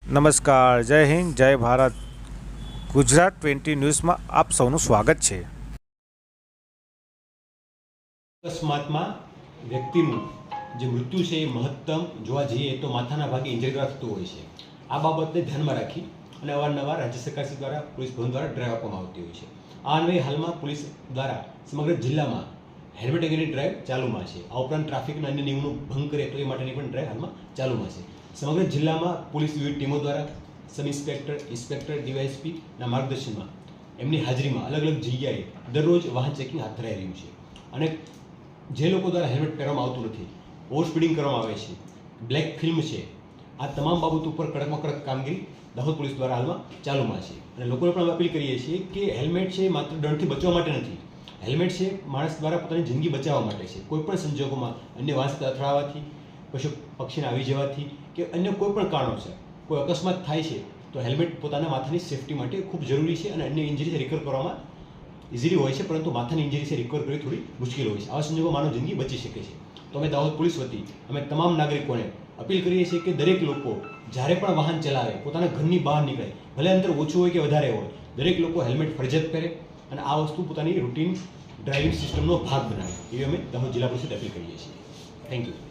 નમસ્કાર, જય હિન્દ, જય ભારત. ગુજરાત 20 ન્યૂઝમાં આપ સૌનું સ્વાગત છે. અકસ્માતમાં વ્યક્તિનું જે મૃત્યુ છે એ મહત્તમ જોવા જઈએ તો માથાના ભાગે ઇન્જરી દ્વારા થતું હોય છે. આ બાબતને ધ્યાનમાં રાખી અને અવારનવાર રાજ્ય સરકાર દ્વારા પોલીસ ભવન દ્વારા ડ્રાઈવ આપવામાં આવતી હોય છે. આ અન્વયે હાલમાં પોલીસ દ્વારા સમગ્ર જિલ્લામાં હેલ્મેટ અંગેની ડ્રાઈવ ચાલુમાં છે. આ ઉપરાંત ટ્રાફિકના અન્ય નિયમોનો ભંગ કરે તો એ માટેની પણ ડ્રાઈવ હાલમાં ચાલુમાં છે. સમગ્ર જિલ્લામાં પોલીસ વિવિધ ટીમો દ્વારા સબ ઇન્સ્પેક્ટર, ઇન્સ્પેક્ટર, ડીવાયએસપીના માર્ગદર્શનમાં એમની હાજરીમાં અલગ અલગ જગ્યાએ દરરોજ વાહન ચેકિંગ હાથ ધરાઈ રહ્યું છે. અને જે લોકો દ્વારા હેલ્મેટ પહેરવામાં આવતું નથી, ઓવર સ્પીડિંગ કરવામાં આવે છે, બ્લેક ફિલ્મ છે, આ તમામ બાબતો ઉપર કડકમાં કડક કામગીરી દાહોદ પોલીસ દ્વારા હાલમાં ચાલુમાં છે. અને લોકોને પણ અપીલ કરીએ છીએ કે હેલ્મેટ છે માત્ર દંડથી બચવા માટે નથી. હેલ્મેટ છે માણસ દ્વારા પોતાની જિંદગી બચાવવા માટે છે. કોઈ પણ સંજોગોમાં અન્ય વાહન સાથે અથડાવાથી, પશુ પક્ષીને આવી જવાથી કે અન્ય કોઈ પણ કારણોસર કોઈ અકસ્માત થાય છે તો હેલ્મેટ પોતાના માથાની સેફટી માટે ખૂબ જરૂરી છે. અને અન્ય ઇન્જરીથી રિકવર કરવામાં ઇઝીલી હોય છે, પરંતુ માથાની ઇન્જરી છે રિકવર કરવી થોડી મુશ્કેલ હોય છે. આવા સંજોગોમાં માનવ જિંદગી બચી શકે છે. તો અમે દાહોદ પોલીસ વતી અમે તમામ નાગરિકોને અપીલ કરીએ છીએ કે દરેક લોકો જ્યારે પણ વાહન ચલાવે, પોતાના ઘરની બહાર નીકળે, ભલે અંતર ઓછું હોય કે વધારે હોય, દરેક લોકો હેલ્મેટ ફરજિયાત પહેરે અને આ વસ્તુ પોતાની રૂટીન ડ્રાઇવિંગ સિસ્ટમનો ભાગ બનાવે. એવી અમે દાહોદ જિલ્લા પોલીસ અપીલ કરીએ છીએ. Thank you.